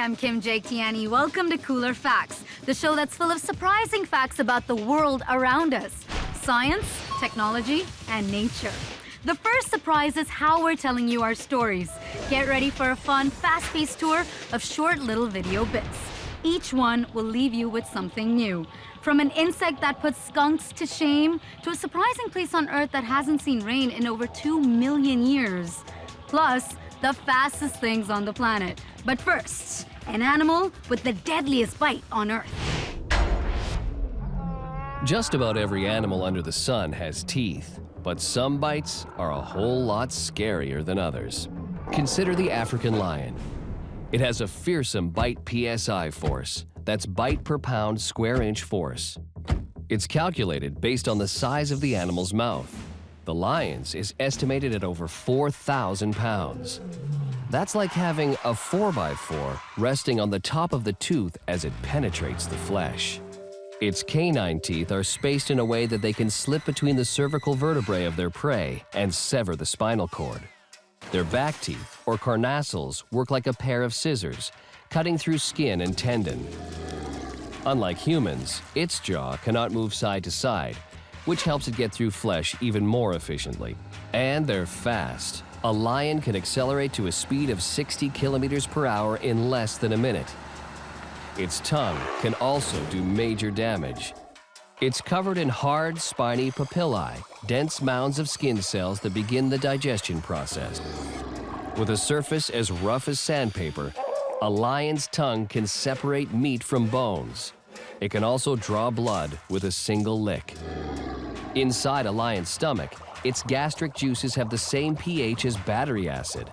I'm Kim Jake Tiani. Welcome to Cooler Facts, the show that's full of surprising facts about the world around us. Science, technology, and nature. The first surprise is how we're telling you our stories. Get ready for a fun, fast-paced tour of short little video bits. Each one will leave you with something new. From an insect that puts skunks to shame, to a surprising place on Earth that hasn't seen rain in over 2 million years. Plus, the fastest things on the planet. But first, an animal with the deadliest bite on Earth. Just about every animal under the sun has teeth, but some bites are a whole lot scarier than others. Consider the African lion. It has a fearsome bite PSI force, that's bite per pound square inch force. It's calculated based on the size of the animal's mouth. The lion's is estimated at over 4,000 pounds. That's like having a 4x4 resting on the top of the tooth as it penetrates the flesh. Its canine teeth are spaced in a way that they can slip between the cervical vertebrae of their prey and sever the spinal cord. Their back teeth, or carnassials, work like a pair of scissors, cutting through skin and tendon. Unlike humans, its jaw cannot move side to side, which helps it get through flesh even more efficiently. And they're fast. A lion can accelerate to a speed of 60 kilometers per hour in less than a minute. Its tongue can also do major damage. It's covered in hard, spiny papillae, dense mounds of skin cells that begin the digestion process. With a surface as rough as sandpaper, a lion's tongue can separate meat from bones. It can also draw blood with a single lick. Inside a lion's stomach, its gastric juices have the same pH as battery acid,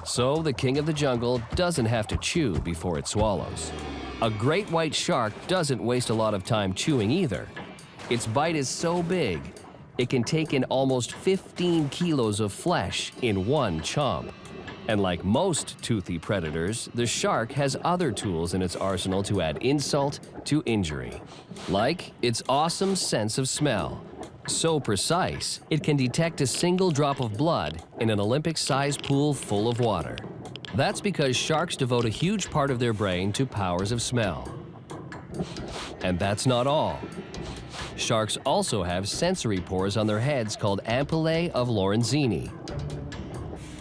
so the king of the jungle doesn't have to chew before it swallows. A great white shark doesn't waste a lot of time chewing either. Its bite is so big, it can take in almost 15 kilos of flesh in one chomp. And like most toothy predators, the shark has other tools in its arsenal to add insult to injury. Like its awesome sense of smell. So precise, it can detect a single drop of blood in an Olympic-sized pool full of water. That's because sharks devote a huge part of their brain to powers of smell. And that's not all. Sharks also have sensory pores on their heads called ampullae of Lorenzini.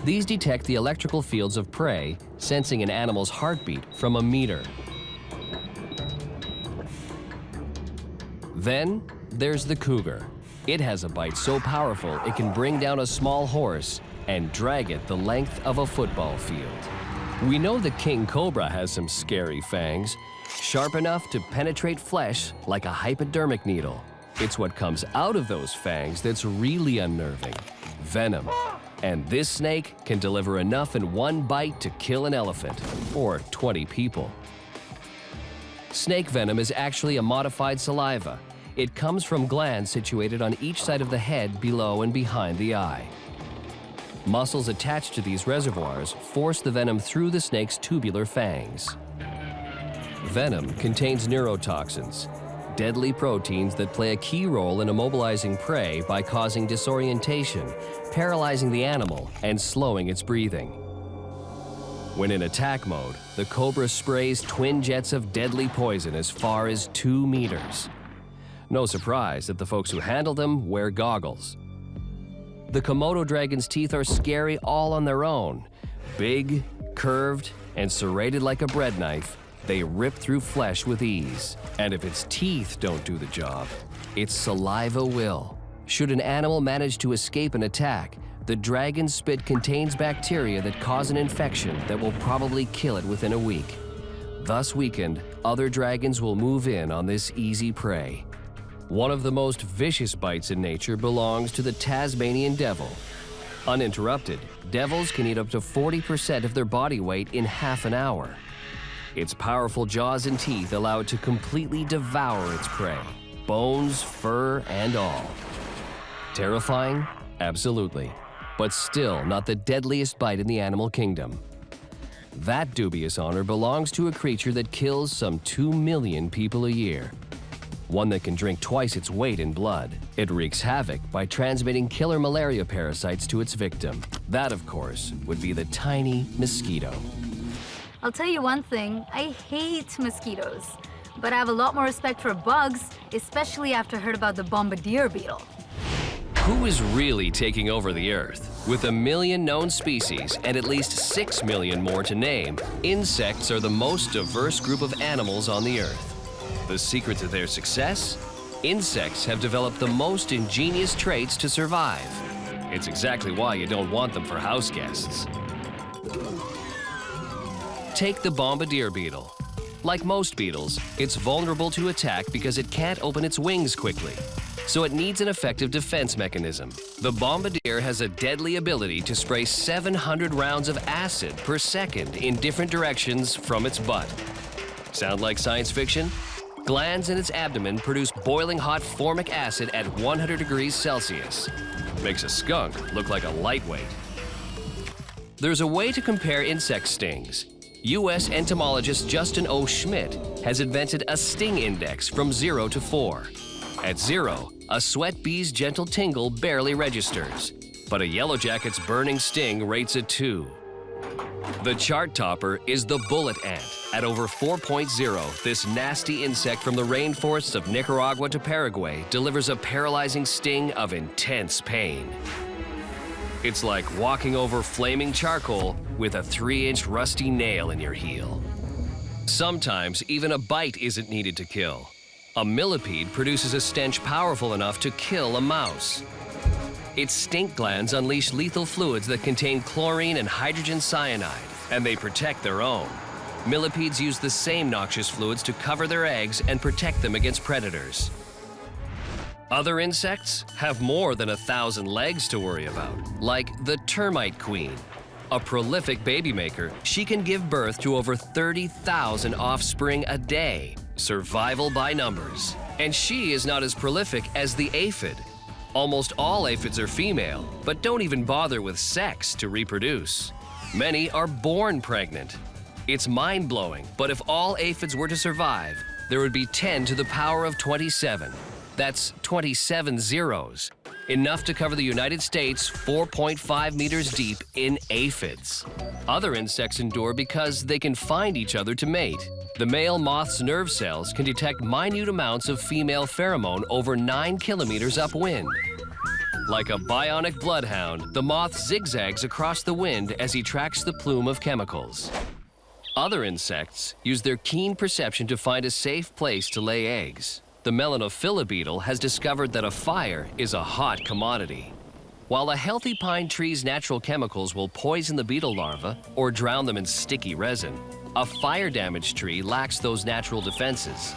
These detect the electrical fields of prey, sensing an animal's heartbeat from a meter. Then there's the cougar. It has a bite so powerful it can bring down a small horse and drag it the length of a football field. We know the king cobra has some scary fangs, sharp enough to penetrate flesh like a hypodermic needle. It's what comes out of those fangs that's really unnerving: venom. And this snake can deliver enough in one bite to kill an elephant, or 20 people. Snake venom is actually a modified saliva. It comes from glands situated on each side of the head, below and behind the eye. Muscles attached to these reservoirs force the venom through the snake's tubular fangs. Venom contains neurotoxins, deadly proteins that play a key role in immobilizing prey by causing disorientation, paralyzing the animal, and slowing its breathing. When in attack mode, the cobra sprays twin jets of deadly poison as far as 2 meters. No surprise that the folks who handle them wear goggles. The Komodo dragon's teeth are scary all on their own. Big, curved, and serrated like a bread knife, they rip through flesh with ease. And if its teeth don't do the job, its saliva will. Should an animal manage to escape an attack, the dragon's spit contains bacteria that cause an infection that will probably kill it within a week. Thus weakened, other dragons will move in on this easy prey. One of the most vicious bites in nature belongs to the Tasmanian devil. Uninterrupted, devils can eat up to 40% of their body weight in half an hour. Its powerful jaws and teeth allow it to completely devour its prey, bones, fur, and all. Terrifying? Absolutely. But still not the deadliest bite in the animal kingdom. That dubious honor belongs to a creature that kills some 2 million people a year. One that can drink twice its weight in blood. It wreaks havoc by transmitting killer malaria parasites to its victim. That, of course, would be the tiny mosquito. I'll tell you one thing, I hate mosquitoes. But I have a lot more respect for bugs, especially after I heard about the bombardier beetle. Who is really taking over the Earth? With 1 million known species and at least 6 million more to name, insects are the most diverse group of animals on the Earth. The secret to their success? Insects have developed the most ingenious traits to survive. It's exactly why you don't want them for house guests. Take the bombardier beetle. Like most beetles, it's vulnerable to attack because it can't open its wings quickly. So it needs an effective defense mechanism. The bombardier has a deadly ability to spray 700 rounds of acid per second in different directions from its butt. Sound like science fiction? Glands in its abdomen produce boiling hot formic acid at 100 degrees Celsius. Makes a skunk look like a lightweight. There's a way to compare insect stings. U.S. entomologist Justin O. Schmidt has invented a sting index from 0 to 4. At 0, a sweat bee's gentle tingle barely registers, but a yellow jacket's burning sting rates a 2. The chart topper is the bullet ant. At over 4.0, this nasty insect from the rainforests of Nicaragua to Paraguay delivers a paralyzing sting of intense pain. It's like walking over flaming charcoal with a 3-inch rusty nail in your heel. Sometimes even a bite isn't needed to kill. A millipede produces a stench powerful enough to kill a mouse. Its stink glands unleash lethal fluids that contain chlorine and hydrogen cyanide, and they protect their own. Millipedes use the same noxious fluids to cover their eggs and protect them against predators. Other insects have more than 1,000 legs to worry about, like the termite queen. A prolific baby maker, she can give birth to over 30,000 offspring a day. Survival by numbers. And she is not as prolific as the aphid. Almost all aphids are female, but don't even bother with sex to reproduce. Many are born pregnant. It's mind-blowing, but if all aphids were to survive, there would be 10 to the power of 27. That's 27 zeros, enough to cover the United States 4.5 meters deep in aphids. Other insects endure because they can find each other to mate. The male moth's nerve cells can detect minute amounts of female pheromone over 9 kilometers upwind. Like a bionic bloodhound, the moth zigzags across the wind as he tracks the plume of chemicals. Other insects use their keen perception to find a safe place to lay eggs. The melanophila beetle has discovered that a fire is a hot commodity. While a healthy pine tree's natural chemicals will poison the beetle larvae or drown them in sticky resin, a fire-damaged tree lacks those natural defenses.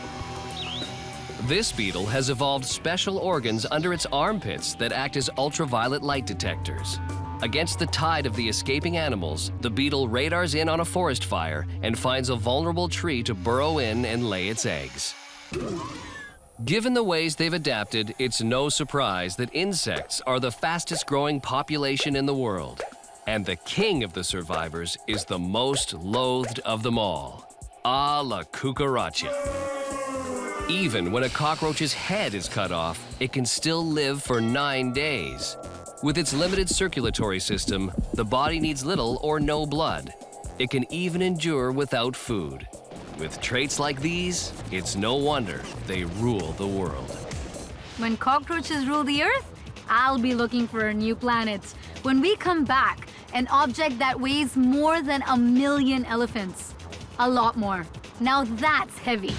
This beetle has evolved special organs under its armpits that act as ultraviolet light detectors. Against the tide of the escaping animals, the beetle radars in on a forest fire and finds a vulnerable tree to burrow in and lay its eggs. Given the ways they've adapted, it's no surprise that insects are the fastest growing population in the world. And the king of the survivors is the most loathed of them all, la cucaracha. Even when a cockroach's head is cut off, it can still live for 9 days. With its limited circulatory system, the body needs little or no blood. It can even endure without food. With traits like these, it's no wonder they rule the world. When cockroaches rule the Earth, I'll be looking for a new planet. When we come back, an object that weighs more than 1 million elephants. A lot more. Now that's heavy.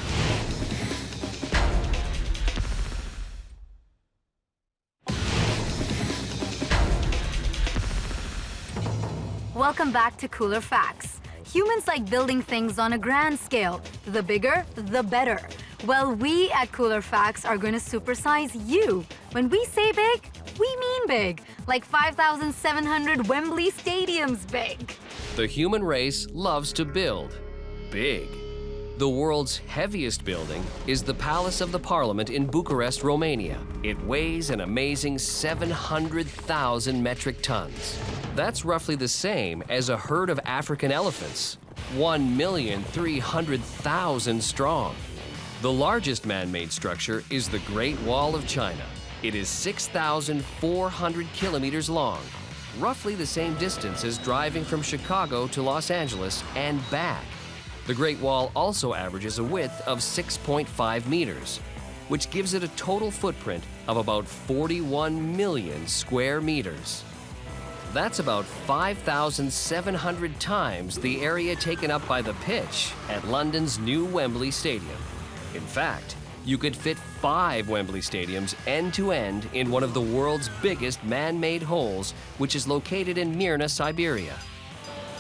Welcome back to Cooler Facts. Humans like building things on a grand scale. The bigger, the better. Well, we at Cooler Facts are going to supersize you. When we say big, we mean big. Like 5,700 Wembley stadiums big. The human race loves to build big. The world's heaviest building is the Palace of the Parliament in Bucharest, Romania. It weighs an amazing 700,000 metric tons. That's roughly the same as a herd of African elephants, 1,300,000 strong. The largest man-made structure is the Great Wall of China. It is 6,400 kilometers long, roughly the same distance as driving from Chicago to Los Angeles and back. The Great Wall also averages a width of 6.5 meters, which gives it a total footprint of about 41 million square meters. That's about 5,700 times the area taken up by the pitch at London's new Wembley Stadium. In fact, you could fit 5 Wembley stadiums end-to-end in one of the world's biggest man-made holes, which is located in Mirna, Siberia.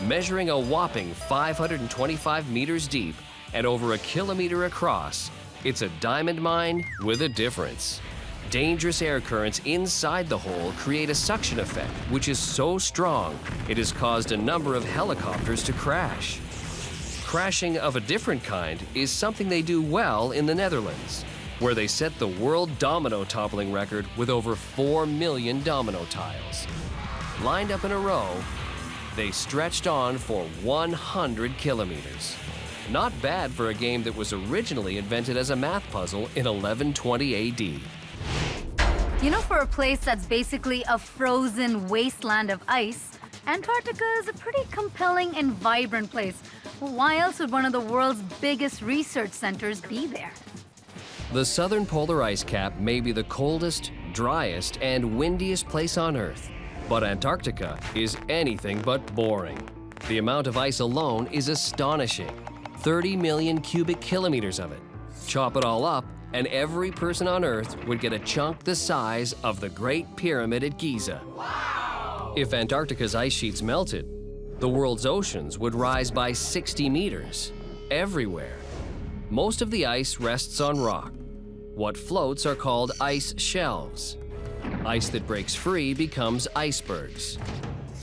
Measuring a whopping 525 meters deep and over a kilometer across, it's a diamond mine with a difference. Dangerous air currents inside the hole create a suction effect, which is so strong it has caused a number of helicopters to crash. Crashing of a different kind is something they do well in the Netherlands, where they set the world domino toppling record with over 4 million domino tiles. Lined up in a row, they stretched on for 100 kilometers. Not bad for a game that was originally invented as a math puzzle in 1120 AD. You know, for a place that's basically a frozen wasteland of ice, Antarctica is a pretty compelling and vibrant place. Why else would one of the world's biggest research centers be there? The southern polar ice cap may be the coldest, driest, and windiest place on Earth, but Antarctica is anything but boring. The amount of ice alone is astonishing. 30 million cubic kilometers of it. Chop it all up, and every person on Earth would get a chunk the size of the Great Pyramid at Giza. Wow! If Antarctica's ice sheets melted, the world's oceans would rise by 60 meters, everywhere. Most of the ice rests on rock. What floats are called ice shelves. Ice that breaks free becomes icebergs.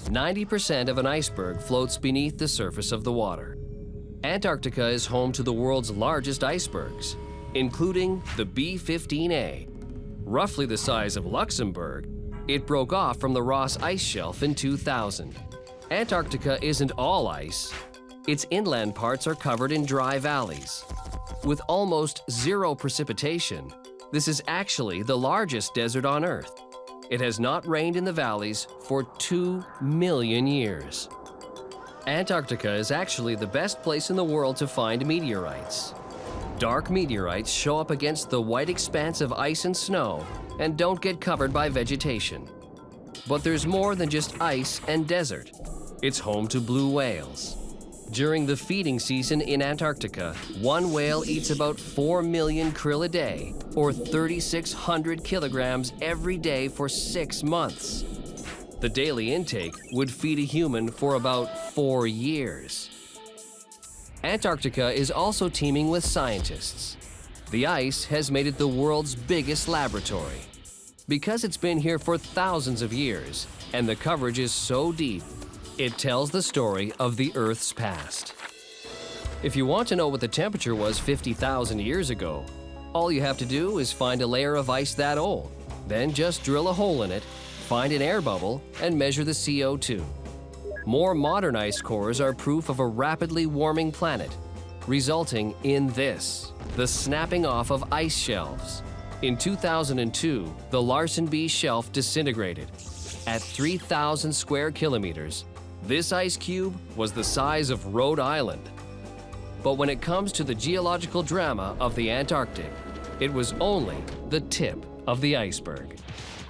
90% of an iceberg floats beneath the surface of the water. Antarctica is home to the world's largest icebergs, including the B-15A. Roughly the size of Luxembourg, it broke off from the Ross Ice Shelf in 2000. Antarctica isn't all ice. Its inland parts are covered in dry valleys. With almost zero precipitation, this is actually the largest desert on Earth. It has not rained in the valleys for 2 million years. Antarctica is actually the best place in the world to find meteorites. Dark meteorites show up against the white expanse of ice and snow and don't get covered by vegetation. But there's more than just ice and desert. It's home to blue whales. During the feeding season in Antarctica, one whale eats about 4 million krill a day, or 3,600 kilograms every day for 6 months. The daily intake would feed a human for about 4 years. Antarctica is also teeming with scientists. The ice has made it the world's biggest laboratory. Because it's been here for thousands of years, and the coverage is so deep, it tells the story of the Earth's past. If you want to know what the temperature was 50,000 years ago, all you have to do is find a layer of ice that old, then just drill a hole in it, find an air bubble, and measure the CO2. More modern ice cores are proof of a rapidly warming planet, resulting in this, the snapping off of ice shelves. In 2002, the Larsen B shelf disintegrated. At 3,000 square kilometers, this ice cube was the size of Rhode Island. But when it comes to the geological drama of the Antarctic, it was only the tip of the iceberg.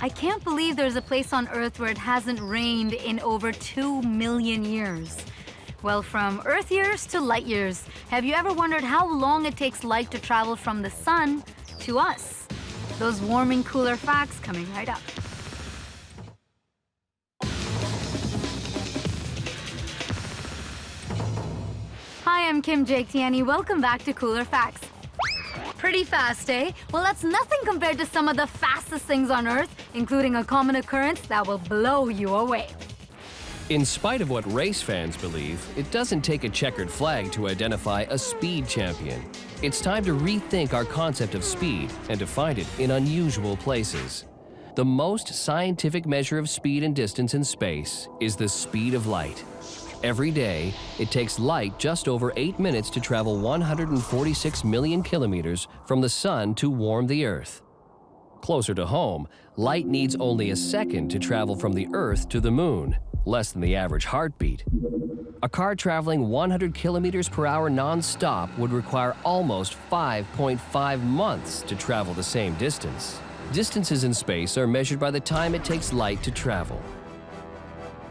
I can't believe there's a place on Earth where it hasn't rained in over 2 million years. Well, from Earth years to light years, have you ever wondered how long it takes light to travel from the sun to us? Those warming, cooler facts coming right up. Hi, I'm Kim Jake Tiani. Welcome back to Cooler Facts. Pretty fast, eh? Well, that's nothing compared to some of the fastest things on Earth, including a common occurrence that will blow you away. In spite of what race fans believe, it doesn't take a checkered flag to identify a speed champion. It's time to rethink our concept of speed and to find it in unusual places. The most scientific measure of speed and distance in space is the speed of light. Every day, it takes light just over 8 minutes to travel 146 million kilometers from the sun to warm the Earth. Closer to home, light needs only a second to travel from the Earth to the Moon, less than the average heartbeat. A car traveling 100 kilometers per hour non-stop would require almost 5.5 months to travel the same distance. Distances in space are measured by the time it takes light to travel.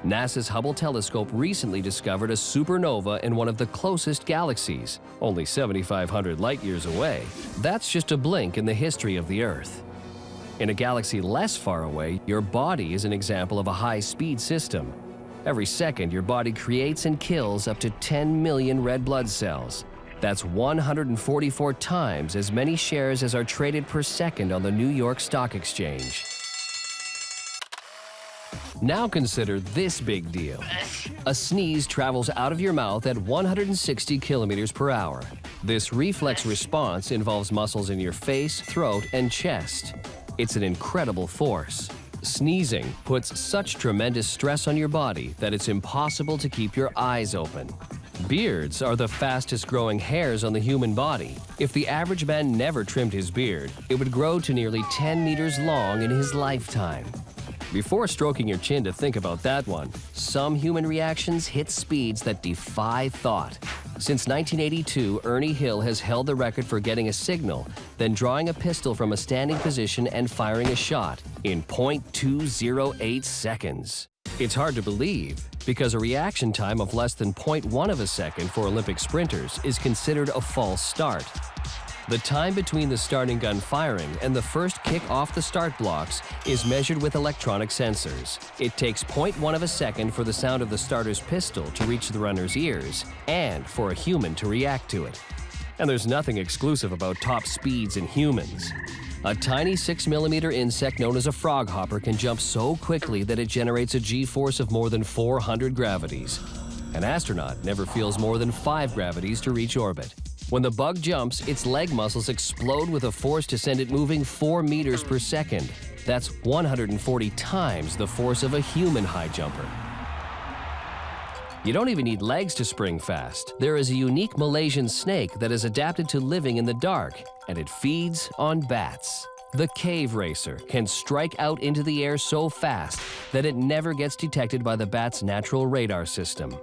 NASA's Hubble telescope recently discovered a supernova in one of the closest galaxies, only 7,500 light-years away. That's just a blink in the history of the Earth. In a galaxy less far away, your body is an example of a high-speed system. Every second, your body creates and kills up to 10 million red blood cells. That's 144 times as many shares as are traded per second on the New York Stock Exchange. Now consider this big deal. A sneeze travels out of your mouth at 160 kilometers per hour. This reflex response involves muscles in your face, throat, and chest. It's an incredible force. Sneezing puts such tremendous stress on your body that it's impossible to keep your eyes open. Beards are the fastest growing hairs on the human body. If the average man never trimmed his beard, it would grow to nearly 10 meters long in his lifetime. Before stroking your chin to think about that one, some human reactions hit speeds that defy thought. Since 1982, Ernie Hill has held the record for getting a signal, then drawing a pistol from a standing position and firing a shot in .208 seconds. It's hard to believe, because a reaction time of less than 0.1 of a second for Olympic sprinters is considered a false start. The time between the starting gun firing and the first kick off the start blocks is measured with electronic sensors. It takes 0.1 of a second for the sound of the starter's pistol to reach the runner's ears and for a human to react to it. And there's nothing exclusive about top speeds in humans. A tiny 6mm insect known as a frog hopper can jump so quickly that it generates a G-force of more than 400 gravities. An astronaut never feels more than 5 gravities to reach orbit. When the bug jumps, its leg muscles explode with a force to send it moving 4 meters per second. That's 140 times the force of a human high jumper. You don't even need legs to spring fast. There is a unique Malaysian snake that is adapted to living in the dark, and it feeds on bats. The cave racer can strike out into the air so fast that it never gets detected by the bat's natural radar system.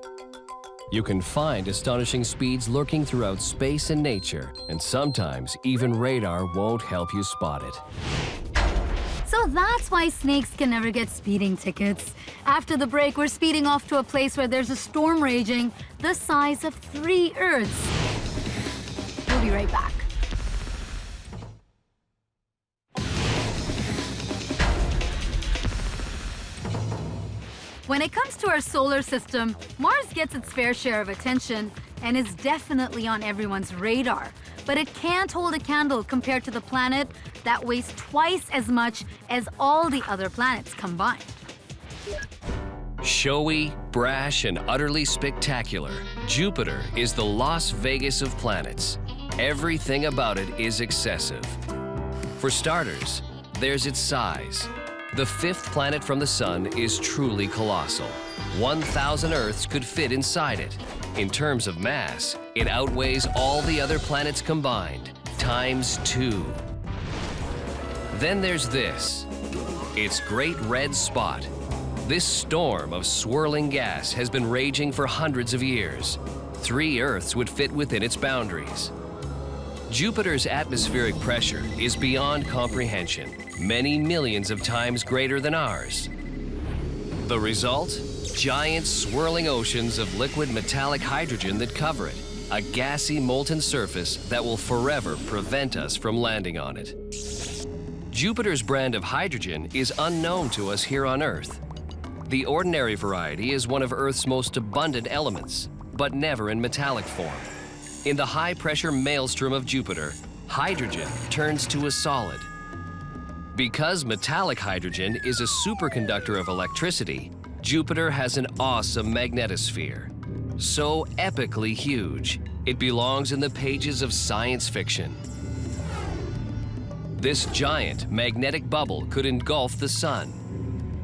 You can find astonishing speeds lurking throughout space and nature, and sometimes even radar won't help you spot it. So that's why snakes can never get speeding tickets. After the break, we're speeding off to a place where there's a storm raging the size of 3 Earths. We'll be right back. When it comes to our solar system, Mars gets its fair share of attention and is definitely on everyone's radar. But it can't hold a candle compared to the planet that weighs twice as much as all the other planets combined. Showy, brash, and utterly spectacular, Jupiter is the Las Vegas of planets. Everything about it is excessive. For starters, there's its size. The 5th planet from the Sun is truly colossal. 1,000 Earths could fit inside it. In terms of mass, it outweighs all the other planets combined, ×2. Then there's this, its Great Red Spot. This storm of swirling gas has been raging for hundreds of years. 3 Earths would fit within its boundaries. Jupiter's atmospheric pressure is beyond comprehension, many millions of times greater than ours. The result? Giant swirling oceans of liquid metallic hydrogen that cover it, a gassy molten surface that will forever prevent us from landing on it. Jupiter's brand of hydrogen is unknown to us here on Earth. The ordinary variety is one of Earth's most abundant elements, but never in metallic form. In the high-pressure maelstrom of Jupiter, hydrogen turns to a solid. Because metallic hydrogen is a superconductor of electricity, Jupiter has an awesome magnetosphere. So epically huge, it belongs in the pages of science fiction. This giant magnetic bubble could engulf the Sun.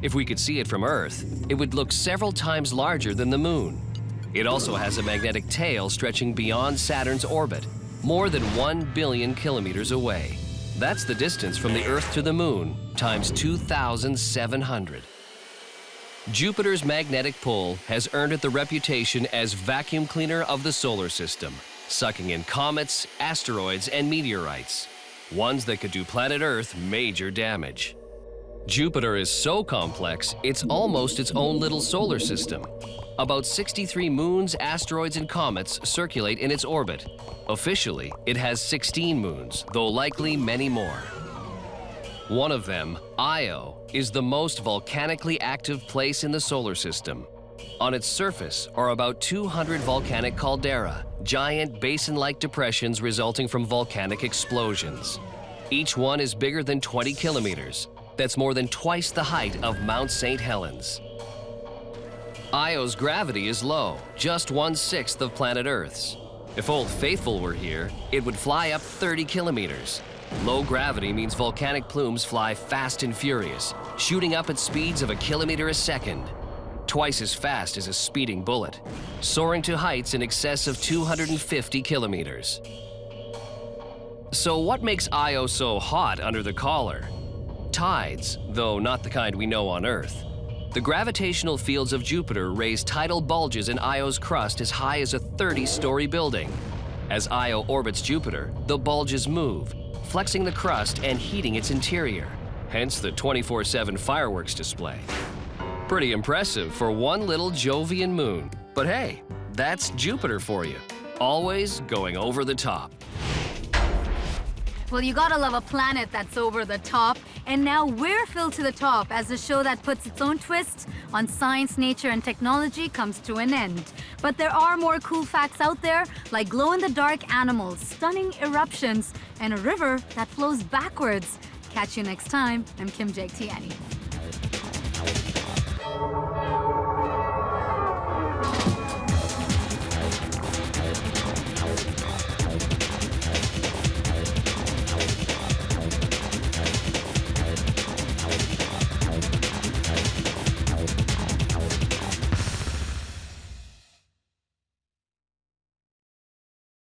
If we could see it from Earth, it would look several times larger than the Moon. It also has a magnetic tail stretching beyond Saturn's orbit, more than 1 billion kilometers away. That's the distance from the Earth to the Moon, times 2,700. Jupiter's magnetic pull has earned it the reputation as vacuum cleaner of the solar system, sucking in comets, asteroids, and meteorites, ones that could do planet Earth major damage. Jupiter is so complex, it's almost its own little solar system. About 63 moons, asteroids, and comets circulate in its orbit. Officially, it has 16 moons, though likely many more. One of them, Io, is the most volcanically active place in the solar system. On its surface are about 200 volcanic caldera, giant basin-like depressions resulting from volcanic explosions. Each one is bigger than 20 kilometers. That's more than twice the height of Mount St. Helens. Io's gravity is low, just 1/6 of planet Earth's. If Old Faithful were here, it would fly up 30 kilometers. Low gravity means volcanic plumes fly fast and furious, shooting up at speeds of 1 kilometer a second, twice as fast as a speeding bullet, soaring to heights in excess of 250 kilometers. So what makes Io so hot under the collar? Tides, though not the kind we know on Earth. The gravitational fields of Jupiter raise tidal bulges in Io's crust as high as a 30-story building. As Io orbits Jupiter, the bulges move, flexing the crust and heating its interior, hence the 24/7 fireworks display. Pretty impressive for one little Jovian moon. But hey, that's Jupiter for you, always going over the top. Well, you gotta love a planet that's over the top. And now we're filled to the top as the show that puts its own twist on science, nature, and technology comes to an end. But there are more cool facts out there, like glow-in-the-dark animals, stunning eruptions, and a river that flows backwards. Catch you next time. I'm Kim Jagtiani.